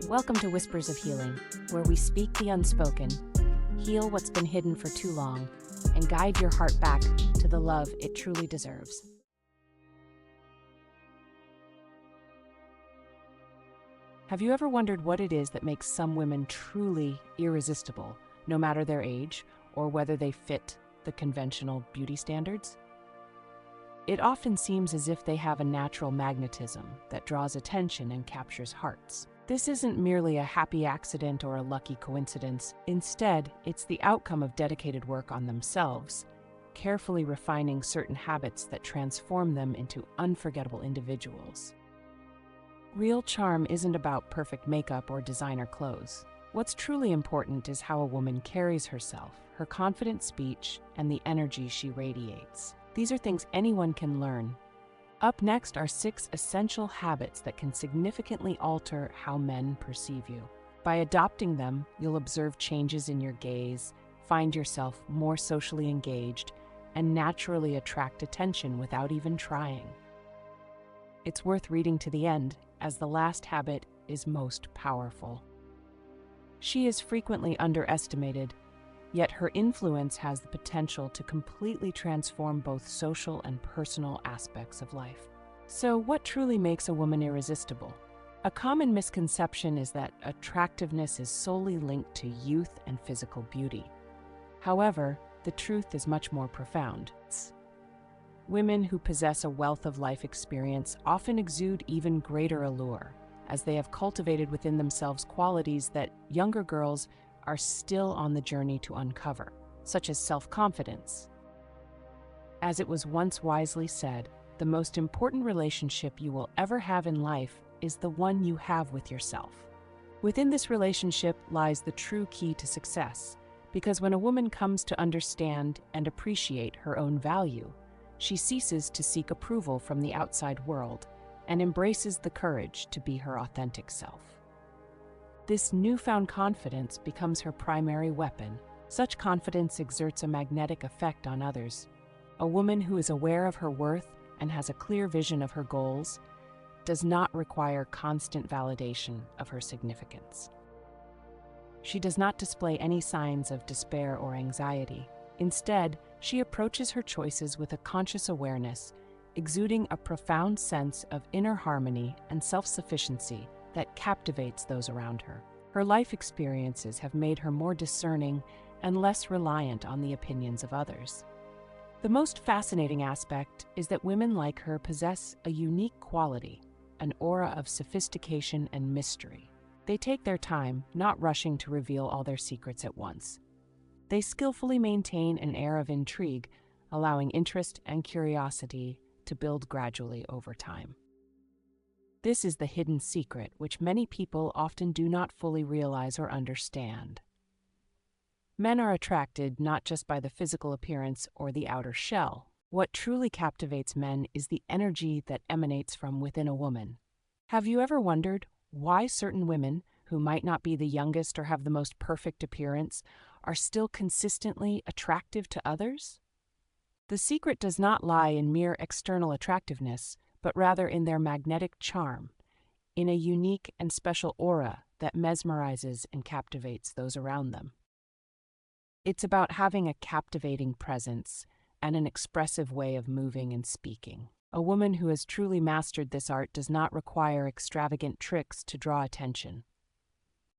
Welcome to Whispers of Healing, where we speak the unspoken, heal what's been hidden for too long, and guide your heart back to the love it truly deserves. Have you ever wondered what it is that makes some women truly irresistible, no matter their age or whether they fit the conventional beauty standards? It often seems as if they have a natural magnetism that draws attention and captures hearts. This isn't merely a happy accident or a lucky coincidence. Instead, it's the outcome of dedicated work on themselves, carefully refining certain habits that transform them into unforgettable individuals. Real charm isn't about perfect makeup or designer clothes. What's truly important is how a woman carries herself, her confident speech, and the energy she radiates. These are things anyone can learn. Up next are 6 essential habits that can significantly alter how men perceive you. By adopting them, you'll observe changes in your gaze, find yourself more socially engaged, and naturally attract attention without even trying. It's worth reading to the end, as the last habit is most powerful. She is frequently underestimated, yet her influence has the potential to completely transform both social and personal aspects of life. So, what truly makes a woman irresistible? A common misconception is that attractiveness is solely linked to youth and physical beauty. However, the truth is much more profound. Women who possess a wealth of life experience often exude even greater allure, as they have cultivated within themselves qualities that younger girls are still on the journey to uncover, such as self-confidence. As it was once wisely said, the most important relationship you will ever have in life is the one you have with yourself. Within this relationship lies the true key to success, because when a woman comes to understand and appreciate her own value, she ceases to seek approval from the outside world and embraces the courage to be her authentic self. This newfound confidence becomes her primary weapon. Such confidence exerts a magnetic effect on others. A woman who is aware of her worth and has a clear vision of her goals does not require constant validation of her significance. She does not display any signs of despair or anxiety. Instead, she approaches her choices with a conscious awareness, exuding a profound sense of inner harmony and self-sufficiency that captivates those around her. Her life experiences have made her more discerning and less reliant on the opinions of others. The most fascinating aspect is that women like her possess a unique quality, an aura of sophistication and mystery. They take their time, not rushing to reveal all their secrets at once. They skillfully maintain an air of intrigue, allowing interest and curiosity to build gradually over time. This is the hidden secret which many people often do not fully realize or understand. Men are attracted not just by the physical appearance or the outer shell. What truly captivates men is the energy that emanates from within a woman. Have you ever wondered why certain women, who might not be the youngest or have the most perfect appearance, are still consistently attractive to others? The secret does not lie in mere external attractiveness, but rather in their magnetic charm, in a unique and special aura that mesmerizes and captivates those around them. It's about having a captivating presence and an expressive way of moving and speaking. A woman who has truly mastered this art does not require extravagant tricks to draw attention.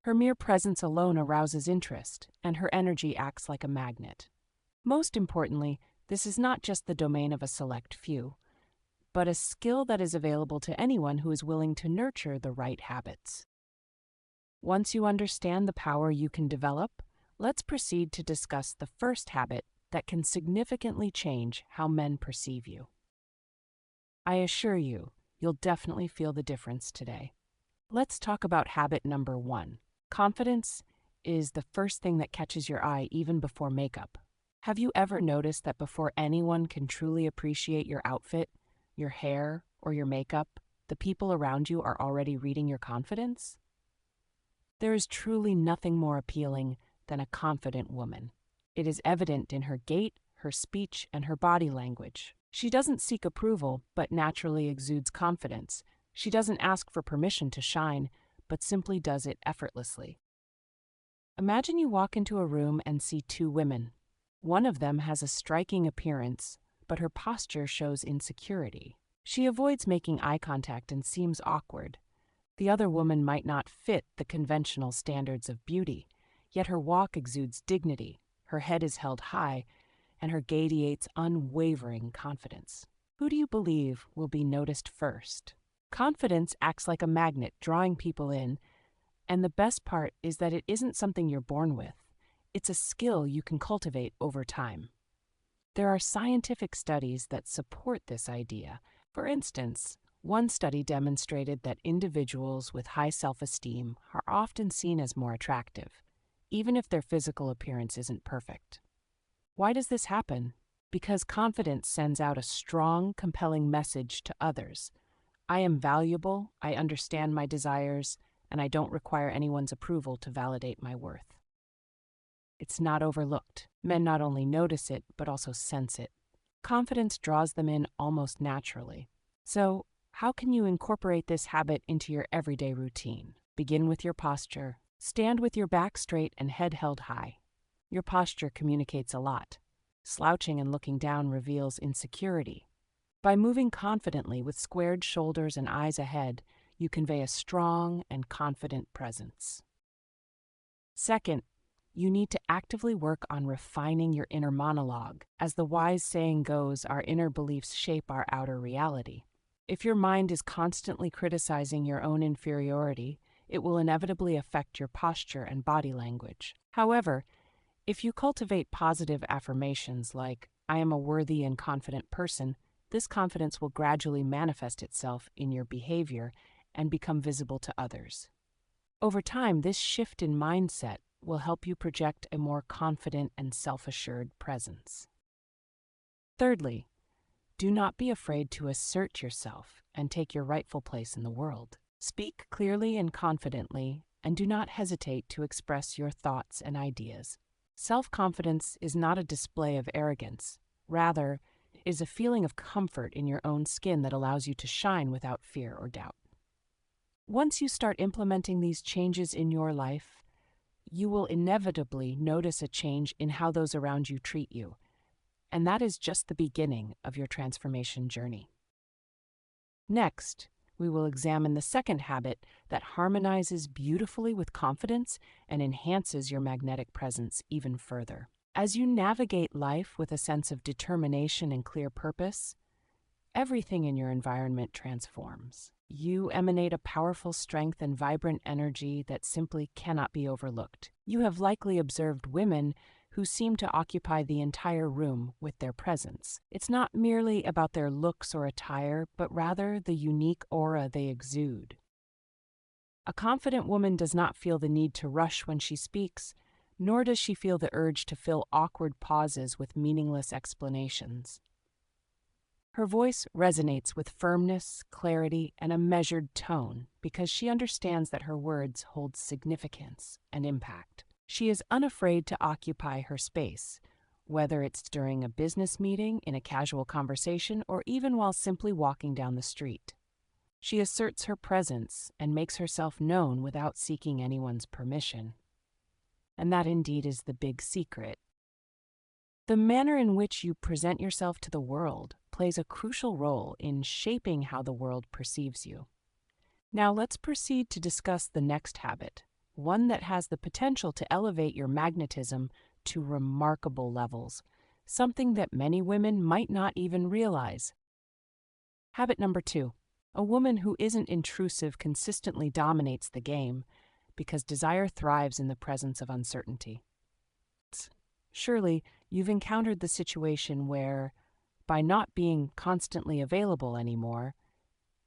Her mere presence alone arouses interest, and her energy acts like a magnet. Most importantly, this is not just the domain of a select few, but a skill that is available to anyone who is willing to nurture the right habits. Once you understand the power you can develop, let's proceed to discuss the first habit that can significantly change how men perceive you. I assure you, you'll definitely feel the difference today. Let's talk about habit number 1. Confidence is the first thing that catches your eye even before makeup. Have you ever noticed that before anyone can truly appreciate your outfit, your hair, or your makeup, the people around you are already reading your confidence? There is truly nothing more appealing than a confident woman. It is evident in her gait, her speech, and her body language. She doesn't seek approval, but naturally exudes confidence. She doesn't ask for permission to shine, but simply does it effortlessly. Imagine you walk into a room and see two women. One of them has a striking appearance, but her posture shows insecurity. She avoids making eye contact and seems awkward. The other woman might not fit the conventional standards of beauty, yet her walk exudes dignity, her head is held high, and her gait radiates unwavering confidence. Who do you believe will be noticed first? Confidence acts like a magnet, drawing people in, and the best part is that it isn't something you're born with. It's a skill you can cultivate over time. There are scientific studies that support this idea. For instance, one study demonstrated that individuals with high self-esteem are often seen as more attractive, even if their physical appearance isn't perfect. Why does this happen? Because confidence sends out a strong, compelling message to others. I am valuable, I understand my desires, and I don't require anyone's approval to validate my worth. It's not overlooked. Men not only notice it, but also sense it. Confidence draws them in almost naturally. So, how can you incorporate this habit into your everyday routine? Begin with your posture. Stand with your back straight and head held high. Your posture communicates a lot. Slouching and looking down reveals insecurity. By moving confidently with squared shoulders and eyes ahead, you convey a strong and confident presence. Second, you need to actively work on refining your inner monologue. As the wise saying goes, our inner beliefs shape our outer reality. If your mind is constantly criticizing your own inferiority, it will inevitably affect your posture and body language. However, if you cultivate positive affirmations like, I am a worthy and confident person, this confidence will gradually manifest itself in your behavior and become visible to others. Over time, this shift in mindset will help you project a more confident and self-assured presence. Thirdly, do not be afraid to assert yourself and take your rightful place in the world. Speak clearly and confidently, and do not hesitate to express your thoughts and ideas. Self-confidence is not a display of arrogance. Rather, it is a feeling of comfort in your own skin that allows you to shine without fear or doubt. Once you start implementing these changes in your life, you will inevitably notice a change in how those around you treat you, and that is just the beginning of your transformation journey. Next, we will examine the second habit that harmonizes beautifully with confidence and enhances your magnetic presence even further. As you navigate life with a sense of determination and clear purpose, everything in your environment transforms. You emanate a powerful strength and vibrant energy that simply cannot be overlooked. You have likely observed women who seem to occupy the entire room with their presence. It's not merely about their looks or attire, but rather the unique aura they exude. A confident woman does not feel the need to rush when she speaks, nor does she feel the urge to fill awkward pauses with meaningless explanations. Her voice resonates with firmness, clarity, and a measured tone because she understands that her words hold significance and impact. She is unafraid to occupy her space, whether it's during a business meeting, in a casual conversation, or even while simply walking down the street. She asserts her presence and makes herself known without seeking anyone's permission. And that indeed is the big secret. The manner in which you present yourself to the world plays a crucial role in shaping how the world perceives you. Now let's proceed to discuss the next habit, one that has the potential to elevate your magnetism to remarkable levels, something that many women might not even realize. Habit number 2. A woman who isn't intrusive consistently dominates the game because desire thrives in the presence of uncertainty. Surely, you've encountered the situation where, by not being constantly available anymore,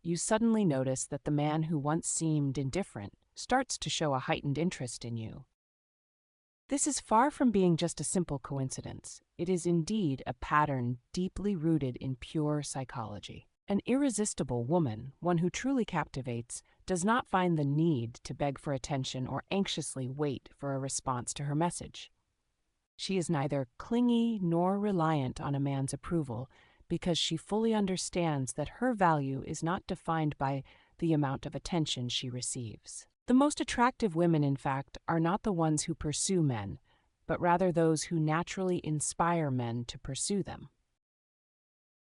you suddenly notice that the man who once seemed indifferent starts to show a heightened interest in you. This is far from being just a simple coincidence. It is indeed a pattern deeply rooted in pure psychology. An irresistible woman, one who truly captivates, does not find the need to beg for attention or anxiously wait for a response to her message. She is neither clingy nor reliant on a man's approval because she fully understands that her value is not defined by the amount of attention she receives. The most attractive women, in fact, are not the ones who pursue men, but rather those who naturally inspire men to pursue them.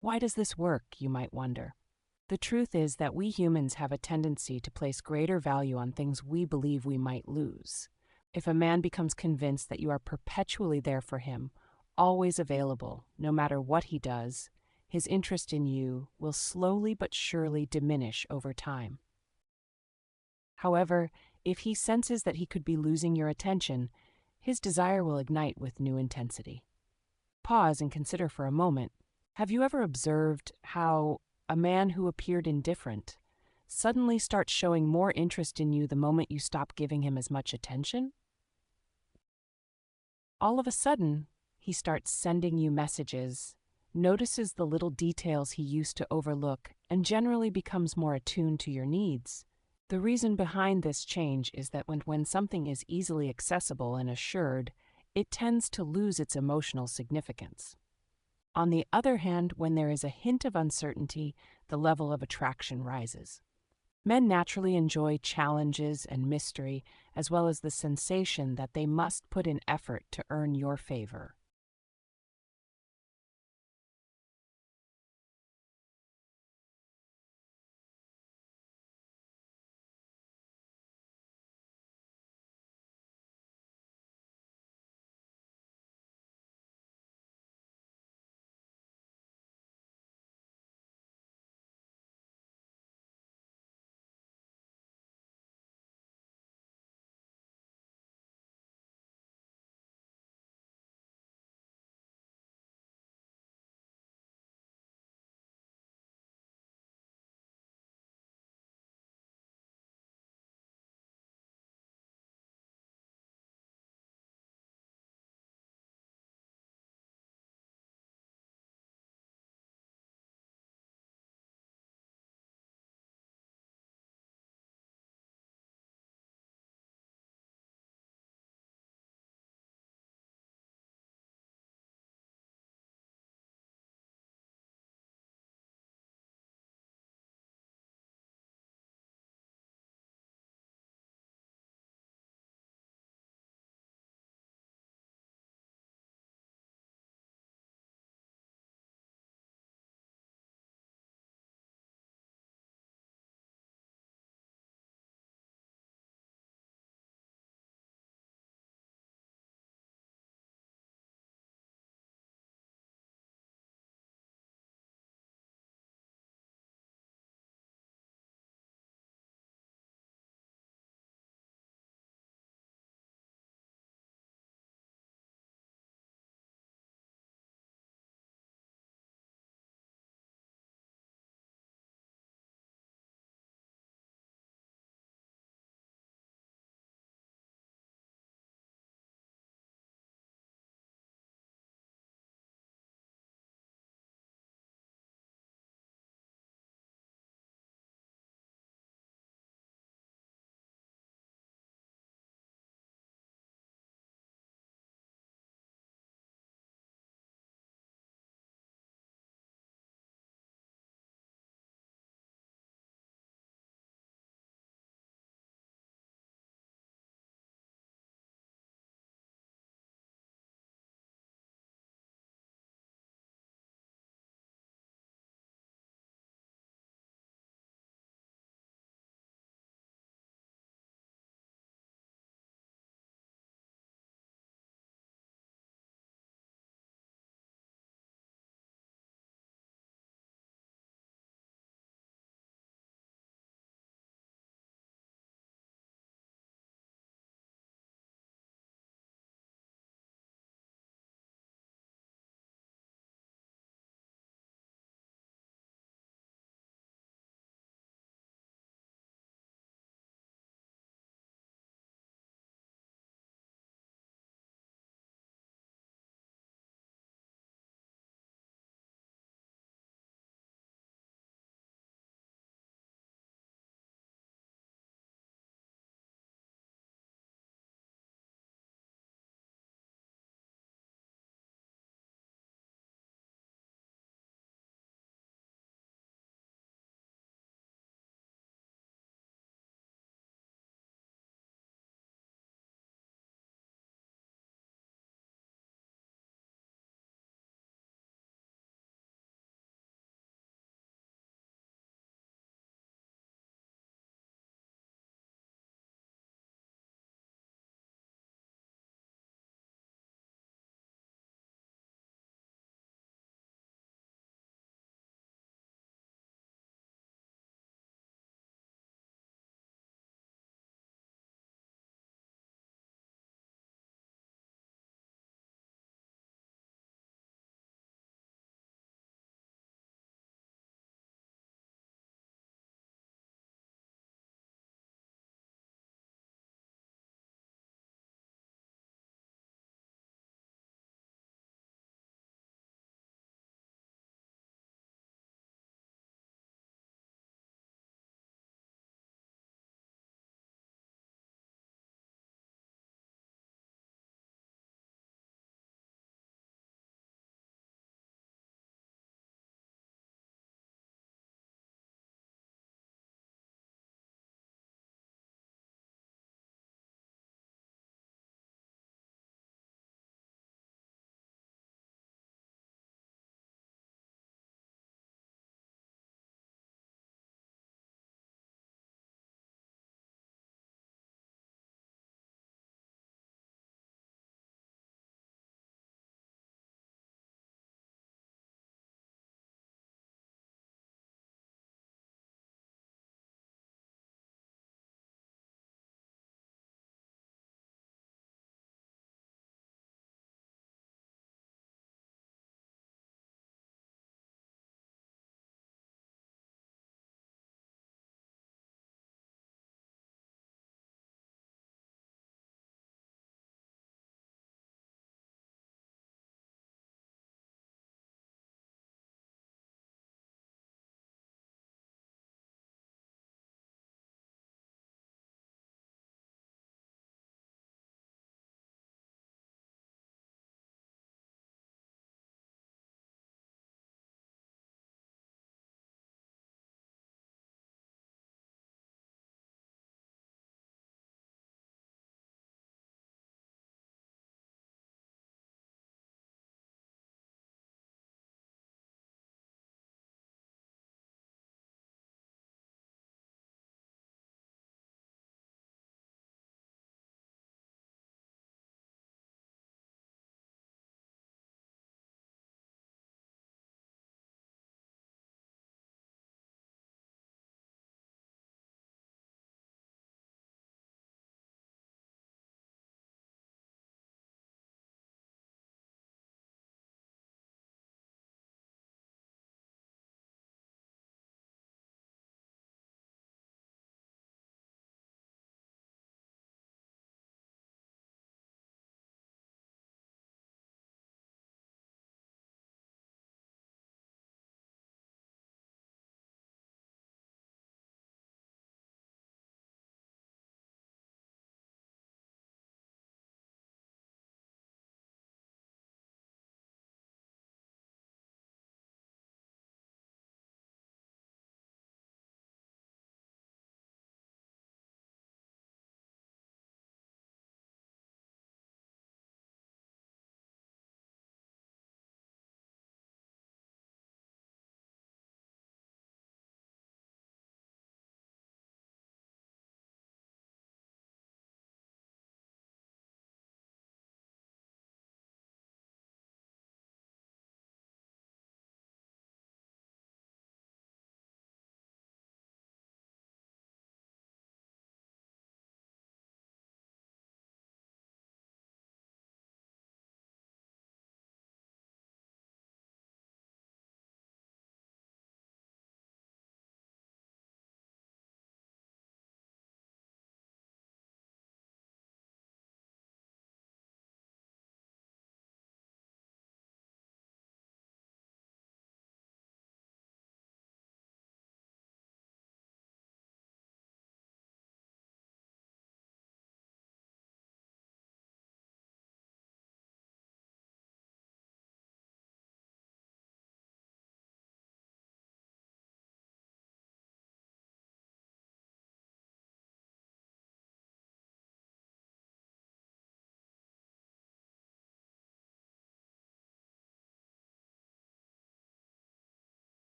Why does this work, you might wonder? The truth is that we humans have a tendency to place greater value on things we believe we might lose. If a man becomes convinced that you are perpetually there for him, always available, no matter what he does, his interest in you will slowly but surely diminish over time. However, if he senses that he could be losing your attention, his desire will ignite with new intensity. Pause and consider for a moment. Have you ever observed how a man who appeared indifferent suddenly starts showing more interest in you the moment you stop giving him as much attention? All of a sudden, he starts sending you messages, notices the little details he used to overlook, and generally becomes more attuned to your needs. The reason behind this change is that when something is easily accessible and assured, it tends to lose its emotional significance. On the other hand, when there is a hint of uncertainty, the level of attraction rises. Men naturally enjoy challenges and mystery, as well as the sensation that they must put in effort to earn your favor.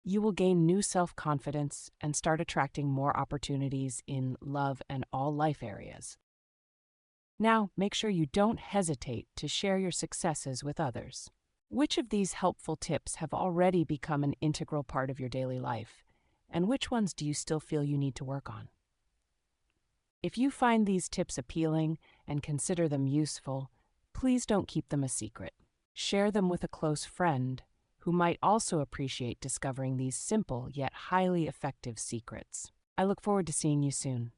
you will gain new self-confidence and start attracting more opportunities in love and all life areas. Now, make sure you don't hesitate to share your successes with others. Which of these helpful tips have already become an integral part of your daily life, and which ones do you still feel you need to work on? If you find these tips appealing and consider them useful, please don't keep them a secret. Share them with a close friend who might also appreciate discovering these simple yet highly effective secrets. I look forward to seeing you soon.